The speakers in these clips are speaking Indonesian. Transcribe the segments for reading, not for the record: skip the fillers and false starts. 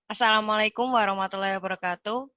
Assalamualaikum warahmatullahi wabarakatuh.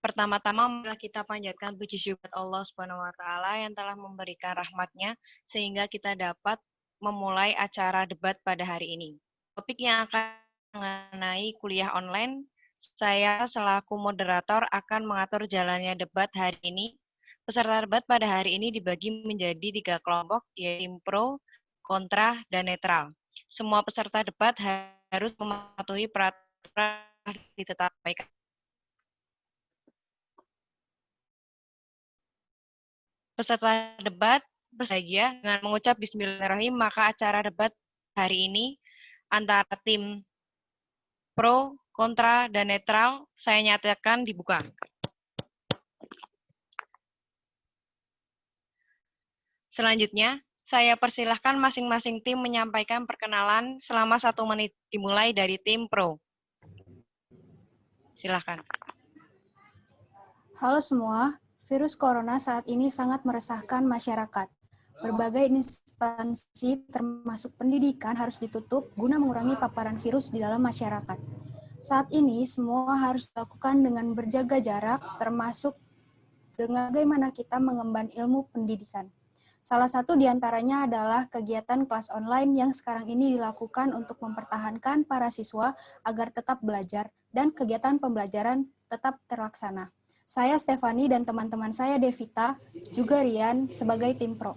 Pertama-tama marilah kita panjatkan puji syukur Allah Subhanahu wa taala yang telah memberikan rahmat-Nya sehingga kita dapat memulai acara debat pada hari ini. Topik yang akan mengenai kuliah online, saya selaku moderator akan mengatur jalannya debat hari ini. Peserta debat pada hari ini dibagi menjadi 3 kelompok, yaitu tim pro, kontra, dan netral. Semua peserta debat harus mematuhi peraturan ditetapkan. Peserta debat bersaja dengan mengucap Bismillahirrahmanirrahim, maka acara debat hari ini antara tim pro, kontra, dan netral saya nyatakan dibuka. Selanjutnya, saya persilahkan masing-masing tim menyampaikan perkenalan selama 1 menit, dimulai dari tim pro. Silahkan. Halo semua, virus corona saat ini sangat meresahkan masyarakat. Berbagai instansi termasuk pendidikan harus ditutup guna mengurangi paparan virus di dalam masyarakat. Saat ini semua harus dilakukan dengan berjaga jarak, termasuk dengan bagaimana kita mengemban ilmu pendidikan. Salah satu di antaranya adalah kegiatan kelas online yang sekarang ini dilakukan untuk mempertahankan para siswa agar tetap belajar dan kegiatan pembelajaran tetap terlaksana. Saya Stefani dan teman-teman saya Devita, juga Rian sebagai tim pro.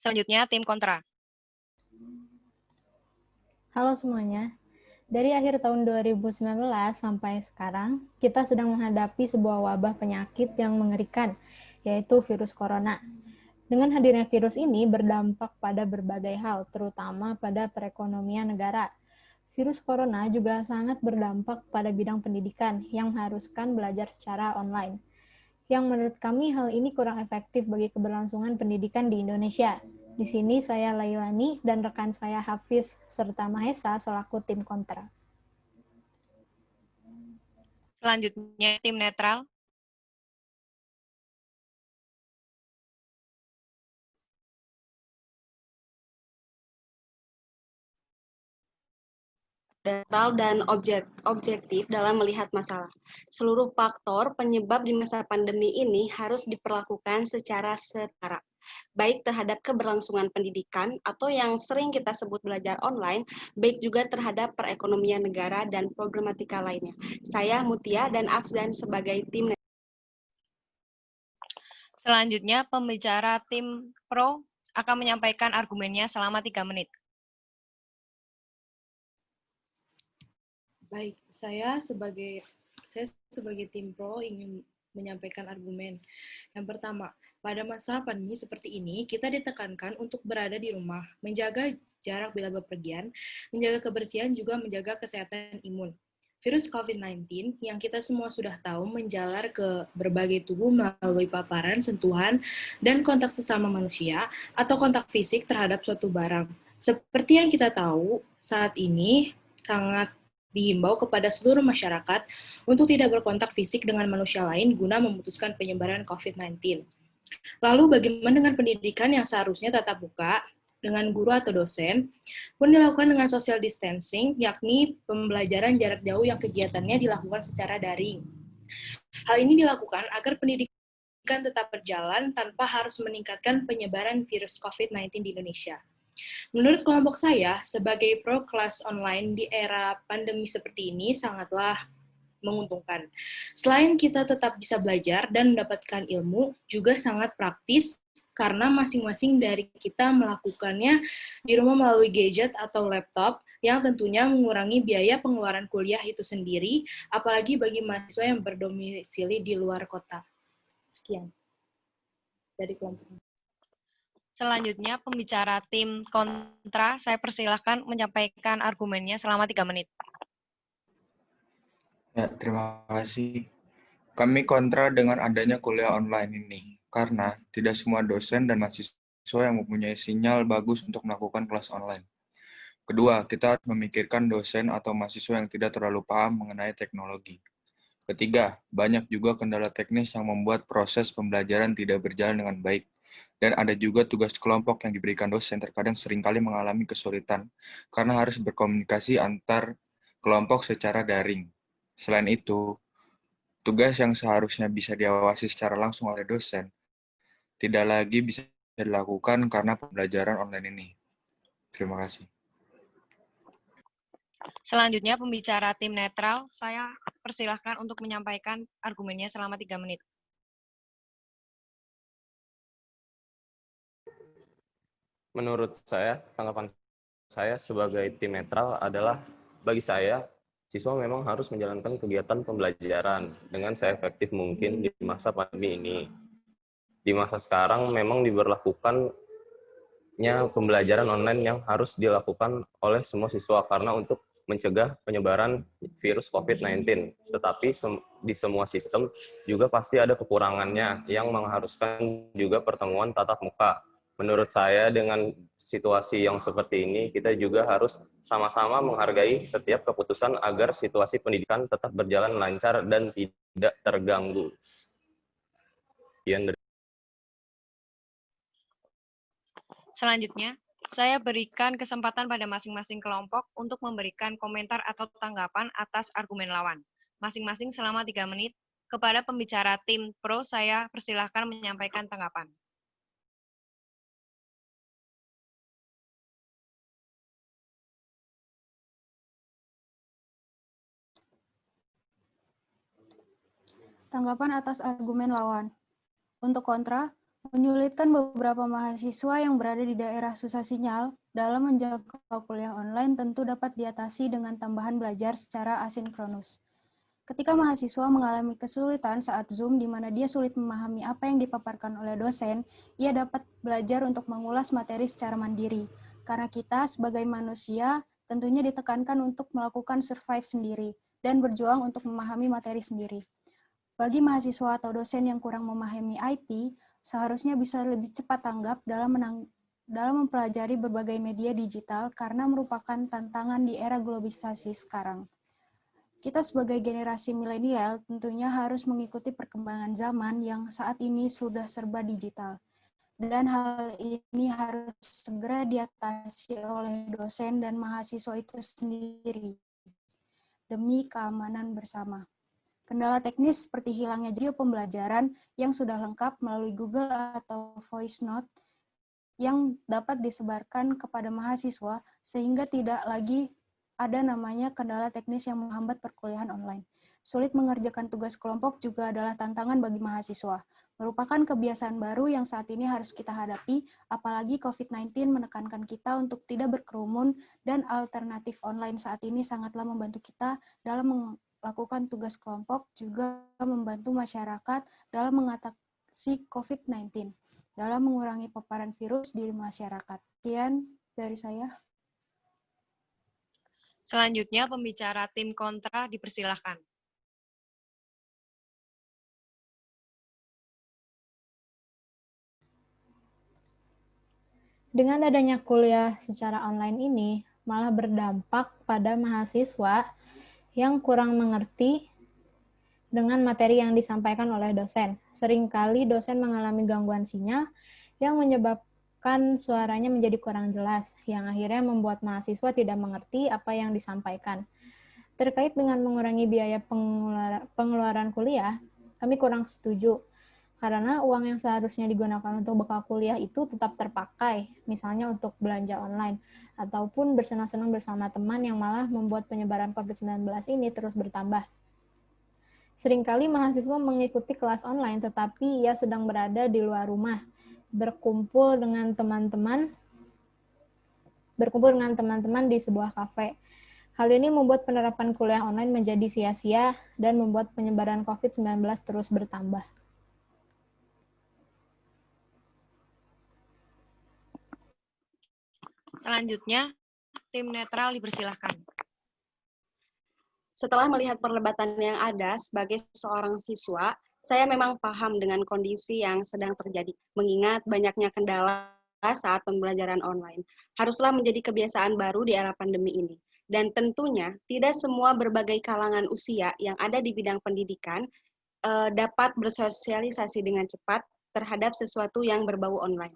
Selanjutnya tim kontra. Halo semuanya. Dari akhir tahun 2019 sampai sekarang, kita sedang menghadapi sebuah wabah penyakit yang mengerikan, yaitu virus corona. Dengan hadirnya virus ini berdampak pada berbagai hal, terutama pada perekonomian negara. Virus corona juga sangat berdampak pada bidang pendidikan yang mengharuskan belajar secara online. Yang menurut kami hal ini kurang efektif bagi keberlangsungan pendidikan di Indonesia. Di sini saya Lailani dan rekan saya Hafiz serta Mahesa selaku tim kontra. Selanjutnya tim netral. Netral dan objektif dalam melihat masalah. Seluruh faktor penyebab di masa pandemi ini harus diperlakukan secara setara, baik terhadap keberlangsungan pendidikan atau yang sering kita sebut belajar online, baik juga terhadap perekonomian negara dan problematika lainnya. Saya Mutia dan Afzan sebagai tim. Selanjutnya pembicara tim pro akan menyampaikan argumennya selama 3 menit. Baik, saya sebagai tim pro ingin menyampaikan argumen. Yang pertama, pada masa pandemi seperti ini, kita ditekankan untuk berada di rumah, menjaga jarak bila bepergian, menjaga kebersihan, juga menjaga kesehatan imun. Virus COVID-19 yang kita semua sudah tahu menjalar ke berbagai tubuh melalui paparan, sentuhan, dan kontak sesama manusia atau kontak fisik terhadap suatu barang. Seperti yang kita tahu, saat ini sangat dihimbau kepada seluruh masyarakat untuk tidak berkontak fisik dengan manusia lain guna memutuskan penyebaran COVID-19. Lalu bagaimana dengan pendidikan yang seharusnya tatap muka dengan guru atau dosen pun dilakukan dengan social distancing, yakni pembelajaran jarak jauh yang kegiatannya dilakukan secara daring. Hal ini dilakukan agar pendidikan tetap berjalan tanpa harus meningkatkan penyebaran virus COVID-19 di Indonesia. Menurut kelompok saya, sebagai pro kelas online di era pandemi seperti ini sangatlah menguntungkan. Selain kita tetap bisa belajar dan mendapatkan ilmu, juga sangat praktis karena masing-masing dari kita melakukannya di rumah melalui gadget atau laptop yang tentunya mengurangi biaya pengeluaran kuliah itu sendiri, apalagi bagi mahasiswa yang berdomisili di luar kota. Sekian dari kelompok. Selanjutnya, pembicara tim kontra, saya persilahkan menyampaikan argumennya selama 3 menit. Ya, terima kasih. Kami kontra dengan adanya kuliah online ini, karena tidak semua dosen dan mahasiswa yang mempunyai sinyal bagus untuk melakukan kelas online. Kedua, kita harus memikirkan dosen atau mahasiswa yang tidak terlalu paham mengenai teknologi. Ketiga, banyak juga kendala teknis yang membuat proses pembelajaran tidak berjalan dengan baik. Dan ada juga tugas kelompok yang diberikan dosen terkadang seringkali mengalami kesulitan karena harus berkomunikasi antar kelompok secara daring. Selain itu, tugas yang seharusnya bisa diawasi secara langsung oleh dosen tidak lagi bisa dilakukan karena pembelajaran online ini. Terima kasih. Selanjutnya, pembicara tim netral, saya persilahkan untuk menyampaikan argumennya selama 3 menit. Menurut saya, tanggapan saya sebagai tim netral adalah, bagi saya, siswa memang harus menjalankan kegiatan pembelajaran dengan seefektif mungkin di masa pandemi ini. Di masa sekarang memang diberlakukannya pembelajaran online yang harus dilakukan oleh semua siswa karena untuk mencegah penyebaran virus COVID-19. Tetapi di semua sistem juga pasti ada kekurangannya yang mengharuskan juga pertemuan tatap muka. Menurut saya dengan situasi yang seperti ini, kita juga harus sama-sama menghargai setiap keputusan agar situasi pendidikan tetap berjalan lancar dan tidak terganggu. Selanjutnya, saya berikan kesempatan pada masing-masing kelompok untuk memberikan komentar atau tanggapan atas argumen lawan. Masing-masing selama 3 menit. Kepada pembicara tim pro, saya persilahkan menyampaikan tanggapan. Tanggapan atas argumen lawan. Untuk kontra, menyulitkan beberapa mahasiswa yang berada di daerah susah sinyal dalam menjangkau kuliah online tentu dapat diatasi dengan tambahan belajar secara asinkronus. Ketika mahasiswa mengalami kesulitan saat Zoom di mana dia sulit memahami apa yang dipaparkan oleh dosen, ia dapat belajar untuk mengulas materi secara mandiri. Karena kita sebagai manusia tentunya ditekankan untuk melakukan survive sendiri dan berjuang untuk memahami materi sendiri. Bagi mahasiswa atau dosen yang kurang memahami IT, seharusnya bisa lebih cepat tanggap dalam mempelajari berbagai media digital karena merupakan tantangan di era globalisasi sekarang. Kita sebagai generasi milenial tentunya harus mengikuti perkembangan zaman yang saat ini sudah serba digital. Dan hal ini harus segera diatasi oleh dosen dan mahasiswa itu sendiri demi keamanan bersama. Kendala teknis seperti hilangnya video pembelajaran yang sudah lengkap melalui Google atau Voice Note yang dapat disebarkan kepada mahasiswa sehingga tidak lagi ada namanya kendala teknis yang menghambat perkuliahan online. Sulit mengerjakan tugas kelompok juga adalah tantangan bagi mahasiswa. Merupakan kebiasaan baru yang saat ini harus kita hadapi, apalagi COVID-19 menekankan kita untuk tidak berkerumun dan alternatif online saat ini sangatlah membantu kita dalam melakukan tugas kelompok, juga membantu masyarakat dalam mengatasi COVID-19, dalam mengurangi paparan virus di masyarakat. Sekian dari saya. Selanjutnya, pembicara tim kontra dipersilahkan. Dengan adanya kuliah secara online ini, malah berdampak pada mahasiswa yang kurang mengerti dengan materi yang disampaikan oleh dosen. Seringkali dosen mengalami gangguan sinyal yang menyebabkan suaranya menjadi kurang jelas, yang akhirnya membuat mahasiswa tidak mengerti apa yang disampaikan. Terkait dengan mengurangi biaya pengeluaran kuliah, kami kurang setuju, karena uang yang seharusnya digunakan untuk bekal kuliah itu tetap terpakai, misalnya untuk belanja online, ataupun bersenang-senang bersama teman yang malah membuat penyebaran COVID-19 ini terus bertambah. Seringkali mahasiswa mengikuti kelas online, tetapi ia sedang berada di luar rumah, berkumpul dengan teman-teman di sebuah kafe. Hal ini membuat penerapan kuliah online menjadi sia-sia dan membuat penyebaran COVID-19 terus bertambah. Selanjutnya, tim netral dipersilahkan. Setelah melihat perdebatan yang ada sebagai seorang siswa, saya memang paham dengan kondisi yang sedang terjadi, mengingat banyaknya kendala saat pembelajaran online. Haruslah menjadi kebiasaan baru di era pandemi ini. Dan tentunya tidak semua berbagai kalangan usia yang ada di bidang pendidikan dapat bersosialisasi dengan cepat, terhadap sesuatu yang berbau online.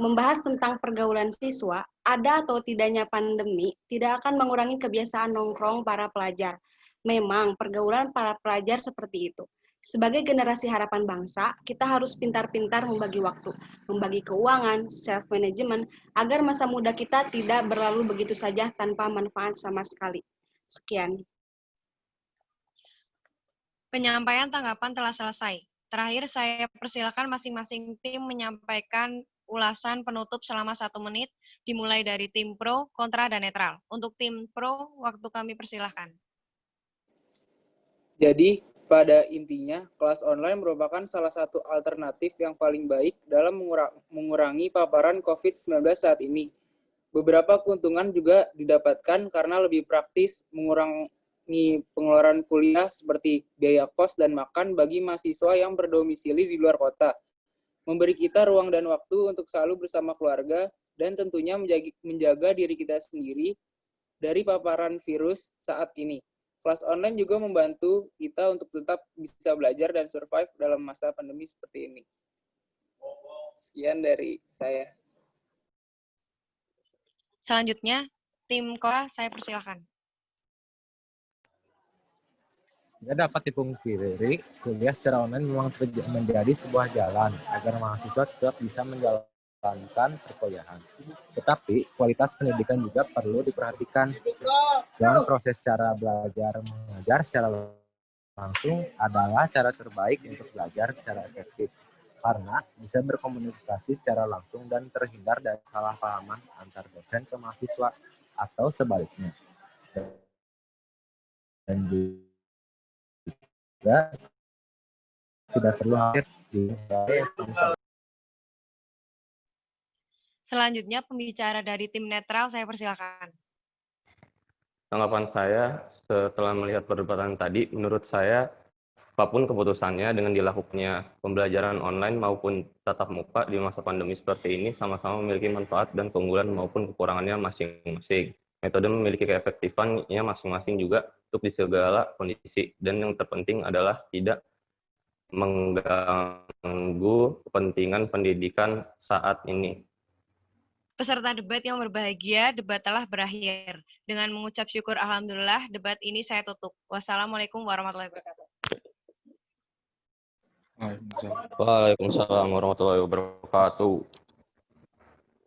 Membahas tentang pergaulan siswa, ada atau tidaknya pandemi tidak akan mengurangi kebiasaan nongkrong para pelajar. Memang pergaulan para pelajar seperti itu. Sebagai generasi harapan bangsa, kita harus pintar-pintar membagi waktu, membagi keuangan, self-management, agar masa muda kita tidak berlalu begitu saja tanpa manfaat sama sekali. Sekian. Penyampaian tanggapan telah selesai. Terakhir, saya persilakan masing-masing tim menyampaikan ulasan penutup selama 1 menit, dimulai dari tim pro, kontra, dan netral. Untuk tim pro, waktu kami persilahkan. Jadi, pada intinya, kelas online merupakan salah satu alternatif yang paling baik dalam mengurangi paparan COVID-19 saat ini. Beberapa keuntungan juga didapatkan karena lebih praktis mengurangi pengeluaran kuliah seperti biaya kos dan makan bagi mahasiswa yang berdomisili di luar kota. Memberi kita ruang dan waktu untuk selalu bersama keluarga dan tentunya menjaga diri kita sendiri dari paparan virus saat ini. Kelas online juga membantu kita untuk tetap bisa belajar dan survive dalam masa pandemi seperti ini. Sekian dari saya. Selanjutnya, tim Koa, saya persilakan. Tidak dapat dipungkiri, kuliah secara online memang menjadi sebuah jalan agar mahasiswa tetap bisa menjalankan perkuliahan. Tetapi, kualitas pendidikan juga perlu diperhatikan. Dan proses cara belajar mengajar secara langsung adalah cara terbaik untuk belajar secara efektif, karena bisa berkomunikasi secara langsung dan terhindar dari salah pahaman antar dosen ke mahasiswa atau sebaliknya. Dan juga tidak perlu hadir di Selanjutnya, pembicara dari tim netral, saya persilakan. Tanggapan saya setelah melihat perdebatan tadi, menurut saya apapun keputusannya dengan dilakukannya pembelajaran online maupun tatap muka di masa pandemi seperti ini sama-sama memiliki manfaat dan keunggulan maupun kekurangannya masing-masing. Metode memiliki keefektifannya masing-masing juga untuk di segala kondisi, dan yang terpenting adalah tidak mengganggu kepentingan pendidikan saat ini. Peserta debat yang berbahagia, debat telah berakhir. Dengan mengucap syukur alhamdulillah, debat ini saya tutup. Wassalamualaikum warahmatullahi wabarakatuh. Waalaikumsalam warahmatullahi wabarakatuh.